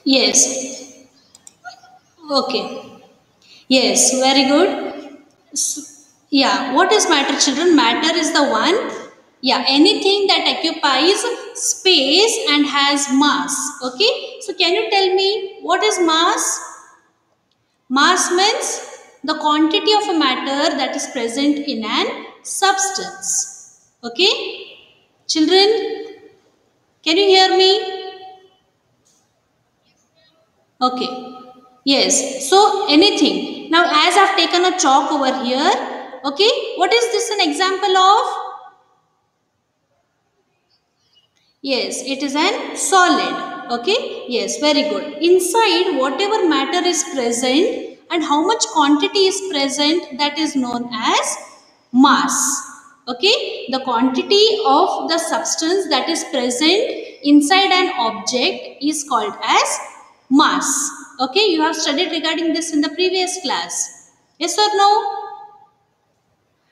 Yes. Okay. Yes, very good. Yeah, what is matter, children? Matter is the one, yeah, anything that occupies space and has mass. Okay, so can you tell me what is mass? Mass means the quantity of a matter that is present in an substance. Okay, children, can you hear me? Okay. Yes. So anything. Now as I've taken a chalk over here. Okay. What is this an example of? Yes. It is an solid. Okay. Yes. Very good. Inside whatever matter is present and how much quantity is present, that is known as mass. Okay. The quantity of the substance that is present inside an object is called as mass. Okay, you have studied regarding this in the previous class. Yes or no?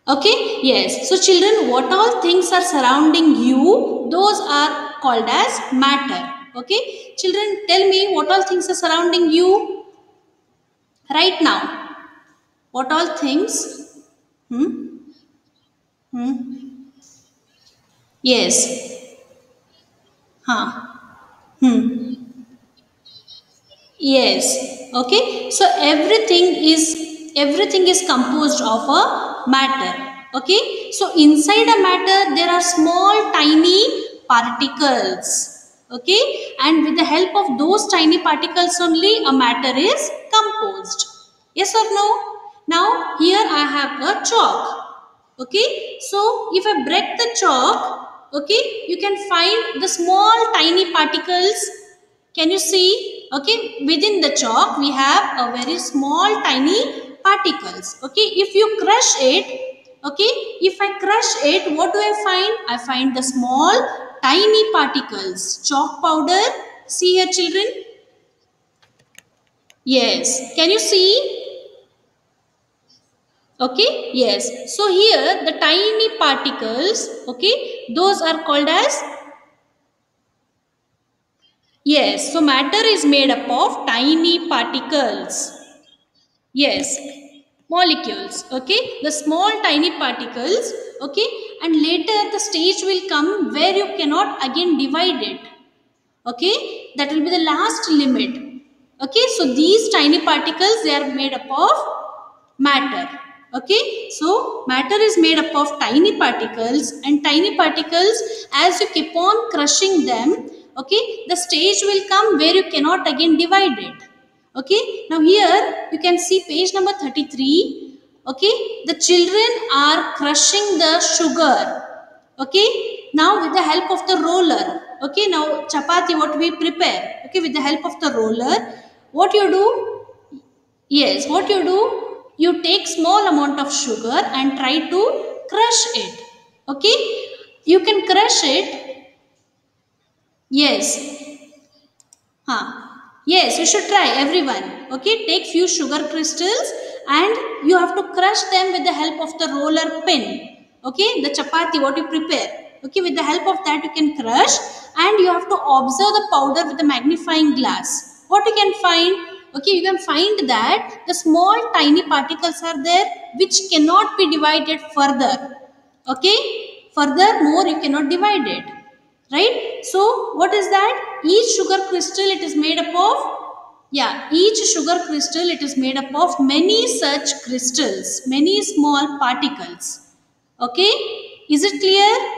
Okay, yes. So children, what all things are surrounding you, those are called as matter. Okay, children, tell me what all things are surrounding you right now. What all things? Hmm? Hmm? Yes. Huh. Hmm. Yes. Okay. So everything is composed of a matter. Okay. So inside a matter there are small tiny particles. Okay. And with the help of those tiny particles only a matter is composed. Yes or no? Now here I have a chalk. Okay. So if I break the chalk, okay, you can find the small tiny particles. Can you see? Okay, within the chalk we have a very small tiny particles. Okay, if you crush it, okay, if I crush it, what do I find? I find the small tiny particles. Chalk powder. See here, children. Yes. Can you see? Okay. Yes. So here the tiny particles. Okay, those are called as. Yes. So matter is made up of tiny particles. Yes, molecules. Okay, the small tiny particles. Okay, and later the stage will come where you cannot again divide it. Okay, that will be the last limit. Okay, so these tiny particles, they are made up of matter. Okay, so matter is made up of tiny particles, and tiny particles, as you keep on crushing them, okay, the stage will come where you cannot again divide it. Okay, now here you can see page number 33. Okay, the children are crushing the sugar. Okay, now with the help of the roller. Okay, now chapati what we prepare. Okay, with the help of the roller, what you do? Yes, what you do? You take small amount of sugar and try to crush it. Okay, you can crush it. Yes. Huh. Yes, you should try everyone. Okay, take few sugar crystals and you have to crush them with the help of the roller pin. Okay, the chapati what you prepare. Okay, with the help of that you can crush and you have to observe the powder with the magnifying glass. What you can find? Okay, you can find that the small tiny particles are there which cannot be divided further. Okay, furthermore you cannot divide it, right? So what is that? Each sugar crystal, it is made up of, yeah, each sugar crystal, it is made up of many such crystals, many small particles. Okay, is it clear?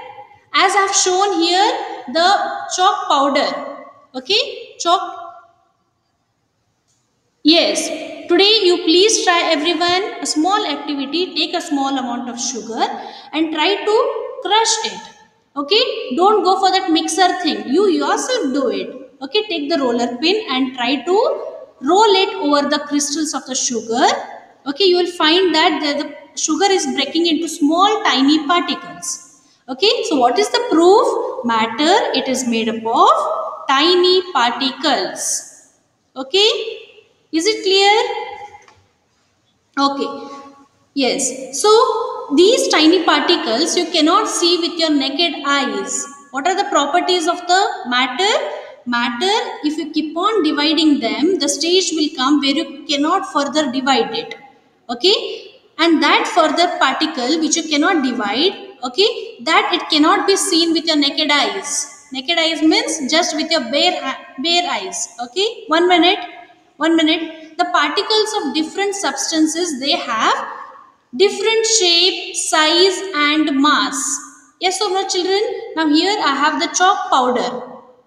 As I have shown here the chalk powder. Okay, chalk. Yes, today you please try everyone a small activity. Take a small amount of sugar and try to crush it. Okay, don't go for that mixer thing. You yourself do it. Okay, take the roller pin and try to roll it over the crystals of the sugar. Okay, you will find that the sugar is breaking into small tiny particles. Okay, so what is the proof? Matter, it is made up of tiny particles. Okay, is it clear? Okay, yes. So these tiny particles you cannot see with your naked eyes. What are the properties of the matter? matter, if you keep on dividing them, the stage will come where you cannot further divide it. Okay, and that further particle which you cannot divide, okay, that it cannot be seen with your naked eyes. Naked eyes means just with your bare eyes. Okay, 1 minute, 1 minute. The particles of different substances, they have different shape, size and mass. Yes or no, children? Now here I have the chalk powder.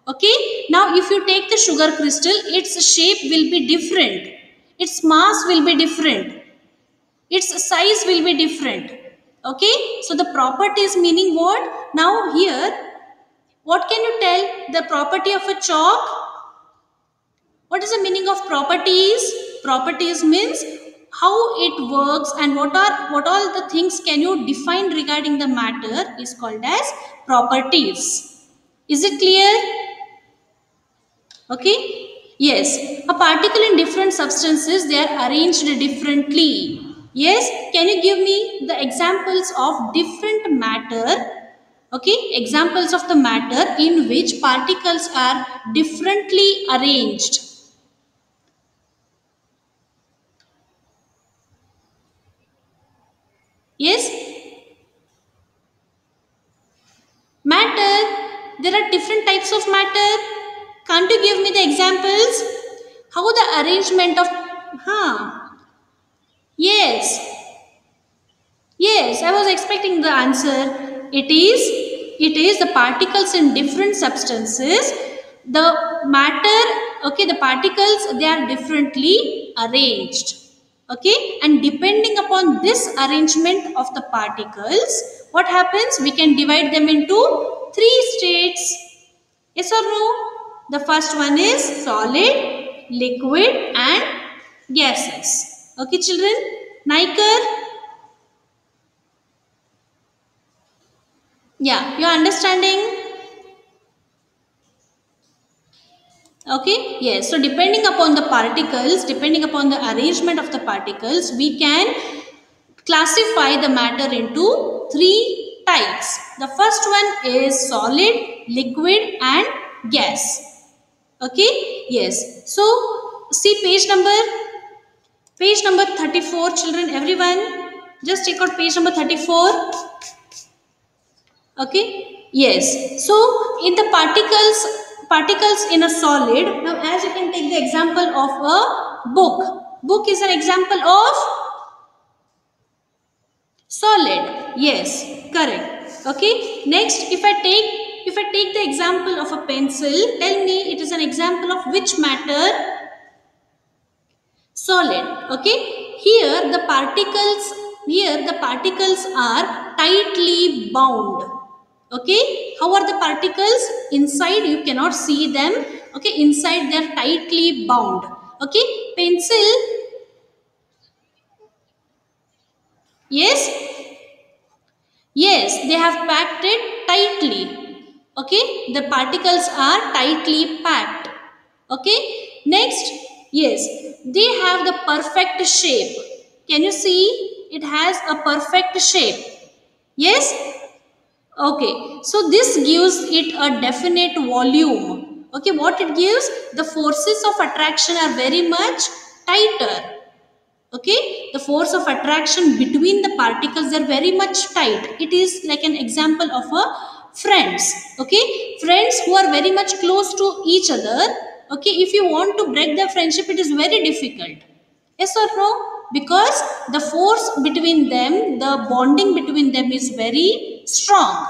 Okay, now if you take the sugar crystal, its shape will be different, its mass will be different, its size will be different. Okay, so the properties meaning what? Now here, what can you tell the property of a chalk? What is the meaning of properties? Properties means how it works and what all the things can you define regarding the matter is called as properties. Is it clear? Okay. Yes. A particle in different substances, they are arranged differently. Yes. Can you give me the examples of different matter? Okay. Examples of the matter in which particles are differently arranged. Yes, matter. There are different types of matter. Can't you give me the examples? How the arrangement of, yes, yes, I was expecting the answer. It is the particles in different substances. The matter, okay, the particles, they are differently arranged. Okay, and depending upon this arrangement of the particles, what happens? We can divide them into 3 states. Yes or no? The first one is solid, liquid and gases. Okay, children? Niker? Yeah, you are understanding? Okay, yes. So depending upon the particles, depending upon the arrangement of the particles, we can classify the matter into 3 types. The first one is solid, liquid and gas. Okay, yes. So see page number 34, children, everyone. Just take out page number 34. Okay, yes. So in the particles in a solid, now as you can take the example of a book is an example of solid. Yes, correct. Okay, next if I take the example of a pencil, tell me it is an example of which matter? Solid. Okay, here the particles are tightly bound. Okay, how are the particles? Inside you cannot see them. Okay, inside they are tightly bound. Okay, pencil, yes, yes, they have packed it tightly. Okay, the particles are tightly packed. Okay, next, yes, they have the perfect shape. Can you see? It has a perfect shape. Yes. Okay, so this gives it a definite volume. Okay, what it gives? The forces of attraction are very much tighter. Okay, the force of attraction between the particles are very much tight. It is like an example of a friends. Okay, friends who are very much close to each other. Okay, if you want to break their friendship, it is very difficult. Yes or no? Because the force between them, the bonding between them is very strong.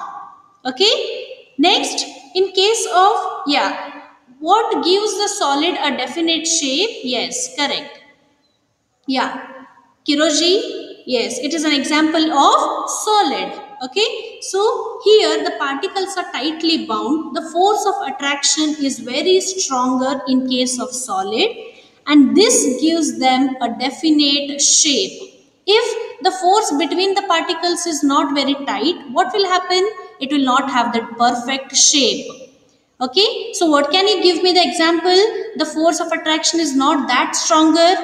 Okay. Next, in case of, yeah, what gives the solid a definite shape? Yes, correct. Yeah, Kiroji, yes, it is an example of solid. Okay, so here the particles are tightly bound. The force of attraction is very stronger in case of solid, and this gives them a definite shape. If the force between the particles is not very tight, what will happen? It will not have that perfect shape. Okay, so what can you give me the example? The force of attraction is not that stronger.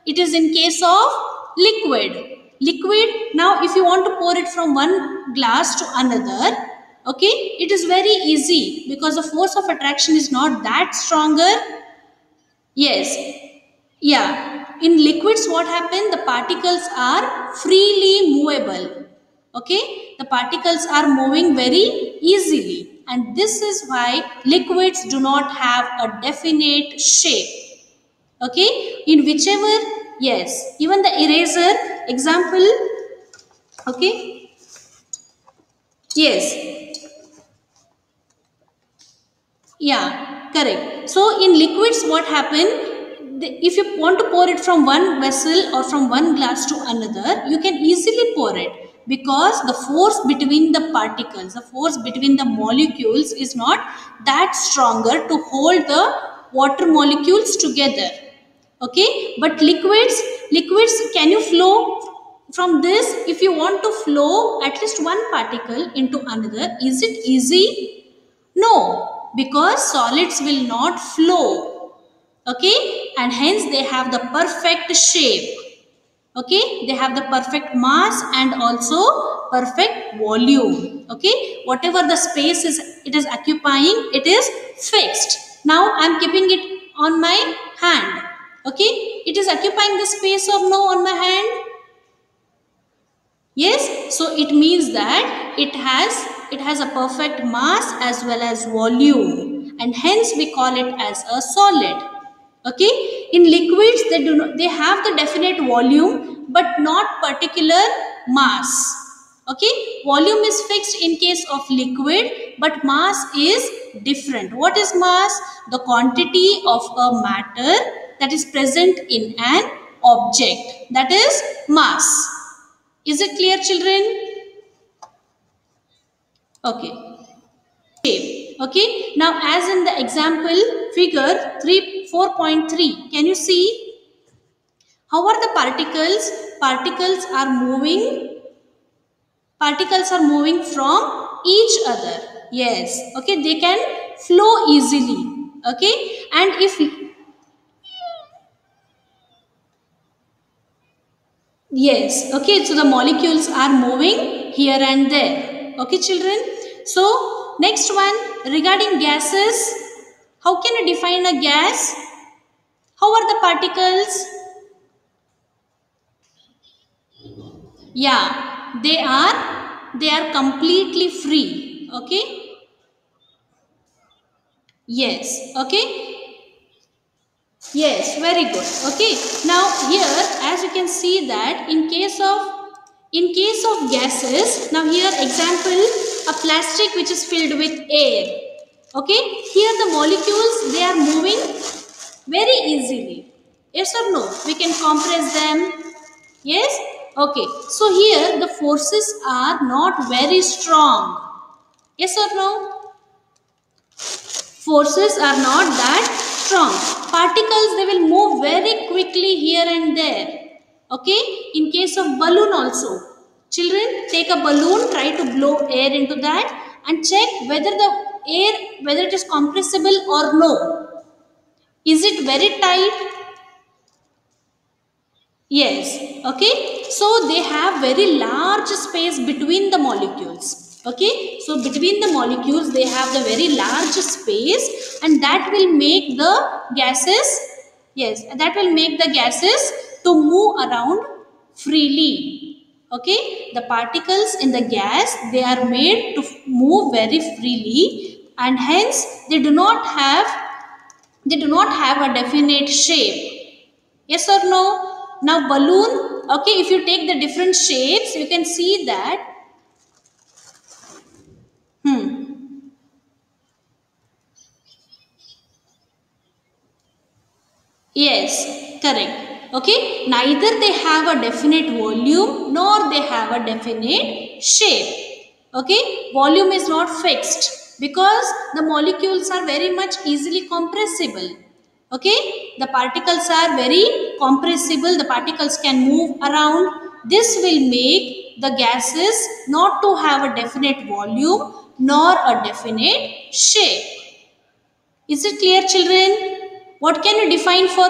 It is in case of liquid. Liquid, now if you want to pour it from one glass to another, Okay, it is very easy because the force of attraction is not that stronger. Yes, yeah. In liquids, what happens? The particles are freely movable. Okay, the particles are moving very easily, and this is why liquids do not have a definite shape. Okay, in whichever, yes, even the eraser example. Okay, yes, yeah, correct. So in liquids, what happen? If you want to pour it from one vessel or from one glass to another, you can easily pour it because the force between the particles, the force between the molecules is not that stronger to hold the water molecules together. Okay, but liquids, can you flow from this? If you want to flow at least one particle into another, is it easy? No, because solids will not flow. Okay, and hence they have the perfect shape. Okay, they have the perfect mass and also perfect volume. Okay, whatever the space is it is occupying, it is fixed. Now I am keeping it on my hand. Okay, it is occupying the space or no on my hand? Yes, so it means that it has a perfect mass as well as volume, and hence we call it as a solid. Okay, in liquids they have the definite volume but not particular mass. Okay, volume is fixed in case of liquid but mass is different. What is mass? The quantity of a matter that is present in an object, that is mass. Is it clear, children? Okay. Shape. Okay. Now, as in the example figure 4.3, can you see how are the particles? Particles are moving. Particles are moving from each other. Yes. Okay. They can flow easily. Okay. And if yes, okay, so the molecules are moving here and there. Okay, children. So, next one regarding gases. How can you define a gas? How are the particles? Yeah, they are completely free. Okay? Yes, okay? Yes, very good. Okay. Now here as you can see that in case of gases, now here example a plastic which is filled with air. Okay. Here the molecules they are moving very easily. Yes or no? We can compress them. Yes? Okay. So here the forces are not very strong. Yes or no? Forces are not that strong. Particles they will move very quickly here and there. Okay, in case of balloon also, children take a balloon, try to blow air into that and check whether the air, whether it is compressible or no. Is it very tight? Yes, okay. So they have very large space between the molecules. Okay, so between the molecules they have the very large space and that will make the gases, yes, that will make the gases to move around freely. Okay, the particles in the gas they are made to move very freely and hence they do not have a definite shape. Yes or no? Now balloon, okay, if you take the different shapes, you can see that, yes, correct. Okay, neither they have a definite volume nor they have a definite shape. Okay, volume is not fixed because the molecules are very much easily compressible. Okay, the particles are very compressible, the particles can move around. This will make the gases not to have a definite volume nor a definite shape. Is it clear, children? What can you define for,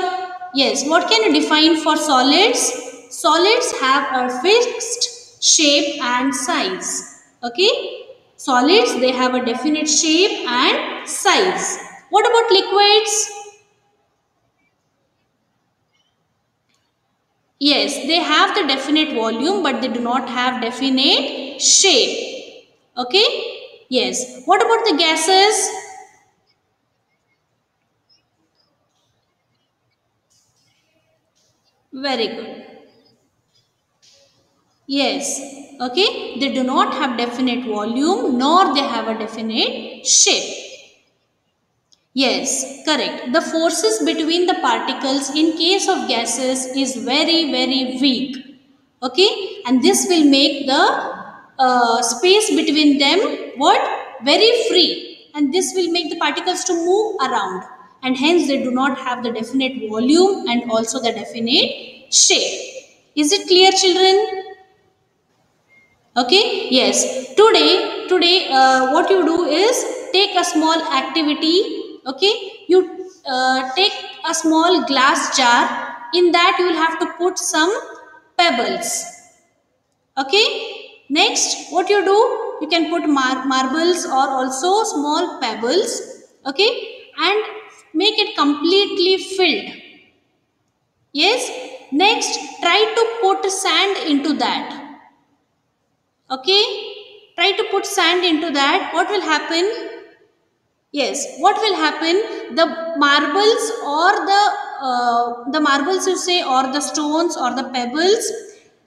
yes, what can you define for solids? Solids have a fixed shape and size. Okay? Solids, they have a definite shape and size. What about liquids? Yes, they have the definite volume, but they do not have definite shape. Okay? Yes. What about the gases? Very good. Yes. Okay? They do not have definite volume, nor they have a definite shape. Yes, correct. The forces between the particles in case of gases is very, very weak. Okay, and this will make the space between them what? Very free, and this will make the particles to move around, and hence they do not have the definite volume and also the definite shape. Is it clear, children? Okay, yes. Today, what you do is take a small activity. Okay, you take a small glass jar. In that, you will have to put some pebbles. Okay, next, what you do? You can put marbles or also small pebbles. Okay, and make it completely filled. Yes, next, try to put sand into that. Okay, try to put sand into that. What will happen? Yes, what will happen? The marbles or the marbles, you say, or the stones or the pebbles,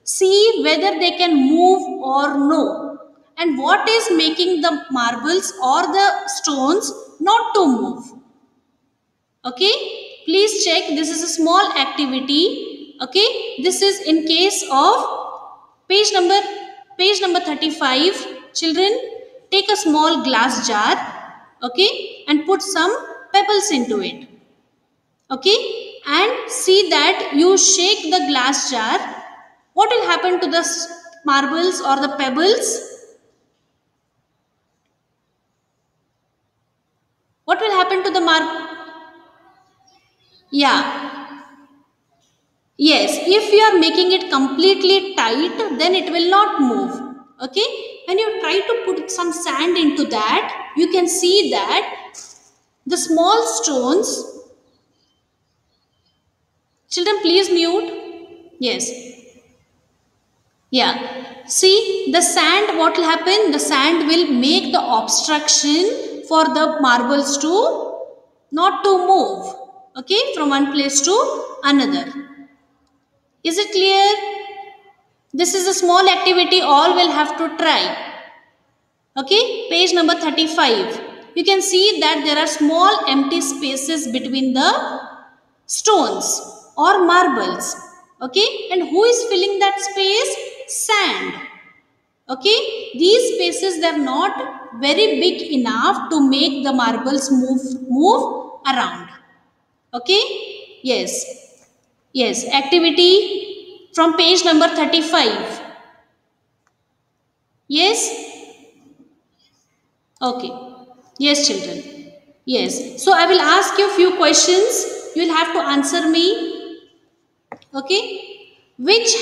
see whether they can move or no, and what is making the marbles or the stones not to move. Okay, please check. This is a small activity. Okay, this is in case of Page number, page number 35, children, take a small glass jar, okay, and put some pebbles into it, okay, and see that you shake the glass jar. What will happen to the marbles or the pebbles? What will happen to the Yeah, yes, if you are making it completely tight, then it will not move. Okay, when you try to put some sand into that, you can see that the small stones, children, please mute. Yes, yeah. See, the sand, what will happen? The sand will make the obstruction for the marbles to not to move. Okay, from one place to another. Is it clear? This is a small activity all will have to try. Okay, page number 35. You can see that there are small empty spaces between the stones or marbles. Okay, and who is filling that space? Sand. Okay, these spaces, they are not very big enough to make the marbles move around. Okay, yes, yes. Activity from page number 35. Yes, okay, yes, children. Yes, so I will ask you a few questions. You will have to answer me. Okay, which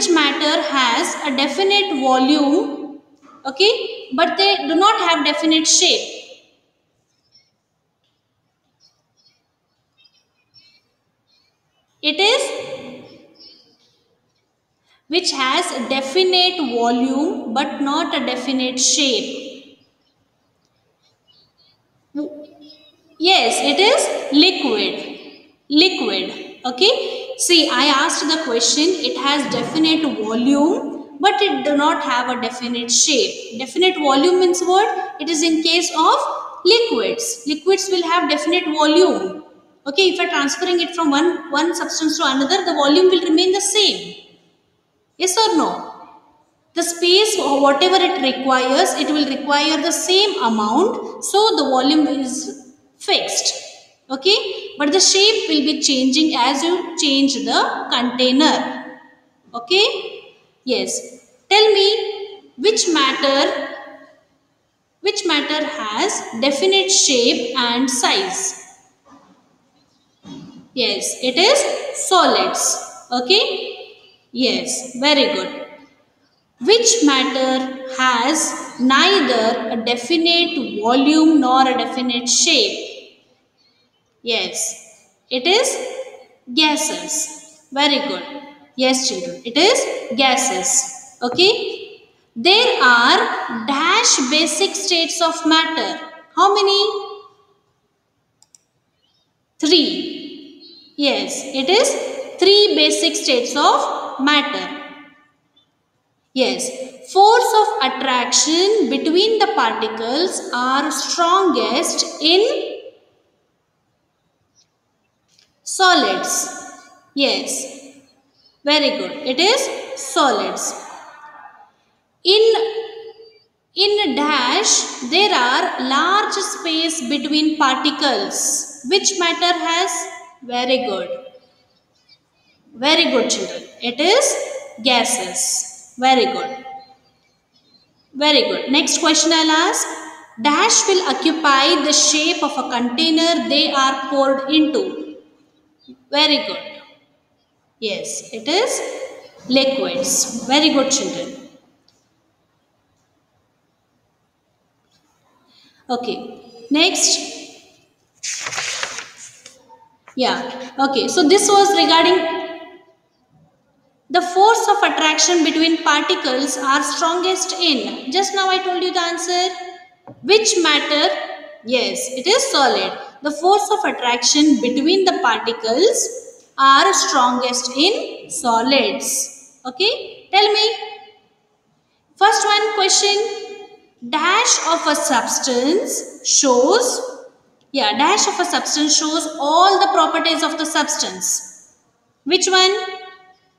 matter has a definite volume, okay, but they do not have definite shape? It is which has a definite volume but not a definite shape. Yes, it is liquid. Okay, see, I asked the question, it has definite volume but it do not have a definite shape. Definite volume means what? It is in case of liquids will have definite volume. Okay, if I transferring it from one substance to another, the volume will remain the same. Yes or no? The space or whatever it requires, it will require the same amount, so the volume is fixed. Okay, but the shape will be changing as you change the container. Okay, yes. Tell me, which matter which matter has definite shape and size? Yes, it is solids. Okay, yes, very good. Which matter has neither a definite volume nor a definite shape? Yes, it is gases. Very good. Yes, children, it is gases. Okay. There are dash basic states of matter. How many? Three. Yes, it is three basic states of matter. Yes, force of attraction between the particles are strongest in solids. Yes, very good. It is solids. In in dash, there are large space between particles. Which matter has? Very good. Very good, children. It is gases. Very good. Very good. Next question I'll ask. Dash will occupy the shape of a container they are poured into. Very good. Yes, it is liquids. Very good, children. Okay. Next. Yeah. Okay. So this was regarding the force of attraction between particles are strongest in. Just now I told you the answer. Which matter? Yes, it is solid. The force of attraction between the particles are strongest in solids. Okay, tell me. First one question. Dash of a substance shows, yeah, dash of a substance shows all the properties of the substance. Which one?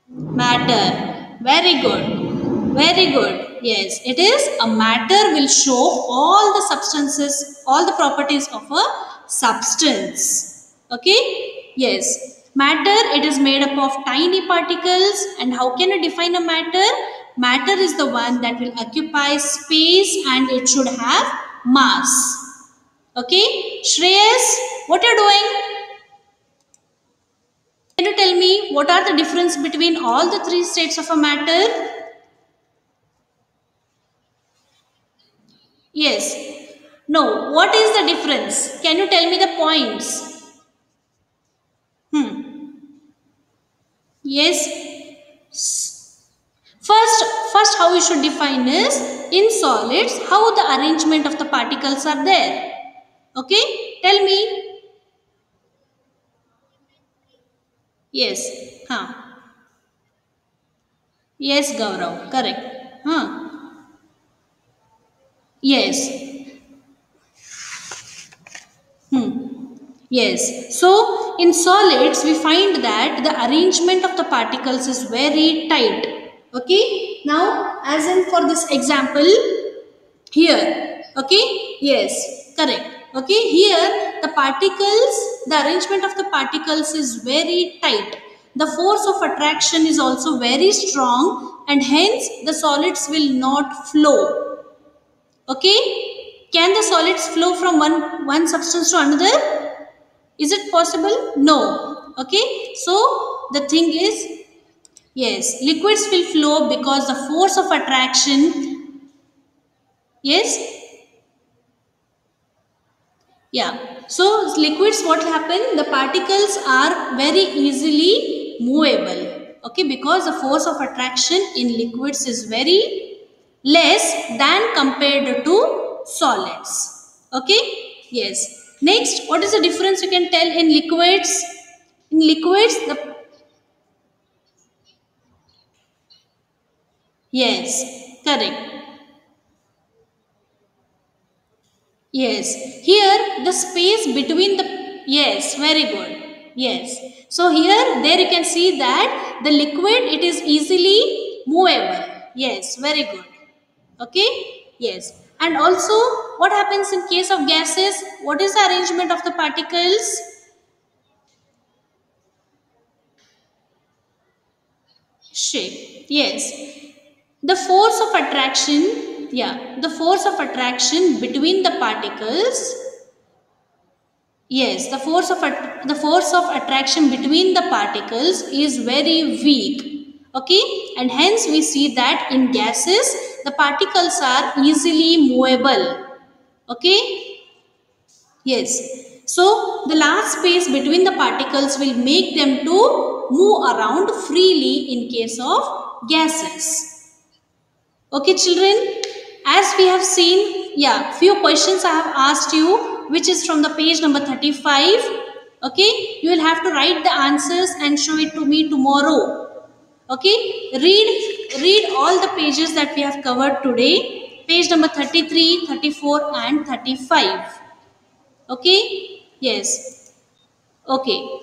Matter. Very good. Very good. Yes, it is a matter will show all the substances, all the properties of a substance. Okay? Yes. Matter, it is made up of tiny particles. And how can you define a matter? Matter is the one that will occupy space and it should have mass. Okay? Shreyas, what are you doing? Can you tell me what are the difference between all the three states of a matter? Yes. No. What is the difference? Can you tell me the points? Hmm. Yes. First how we should define is in solids how the arrangement of the particles are there. Okay? Tell me. Yes. Huh. Yes, Gaurav. Correct. Huh. Yes. Hmm. Yes. So in solids, we find that the arrangement of the particles is very tight. Okay. Now, as in for this example, here. Okay. Yes. Correct. Okay. Here, the particles, the arrangement of the particles is very tight. The force of attraction is also very strong and hence the solids will not flow. Okay. Can the solids flow from one substance to another? Is it possible? No. Okay. So the thing is, yes, liquids will flow because the force of attraction. Yes. Yeah. So liquids, what will happen? The particles are very easily movable. Okay, because the force of attraction in liquids is very less than compared to solids. Okay. Yes. Next, what is the difference you can tell in liquids? In liquids, the yes, correct. Yes, here the space between the yes, very good. Yes, so here there you can see that the liquid it is easily movable. Yes, very good. Okay, yes, and also what happens in case of gases? What is the arrangement of the particles? Shape. Yes, the force of attraction. Yeah, the force of attraction between the particles. Yes, the force of attraction between the particles is very weak. Okay, and hence we see that in gases the particles are easily movable. Okay, yes. So the large space between the particles will make them to move around freely in case of gases. Okay, children, as we have seen, yeah, few questions I have asked you, which is from the page number 35. Okay, you will have to write the answers and show it to me tomorrow. Okay, read all the pages that we have covered today. Page number 33, 34 and 35. Okay, yes. Okay.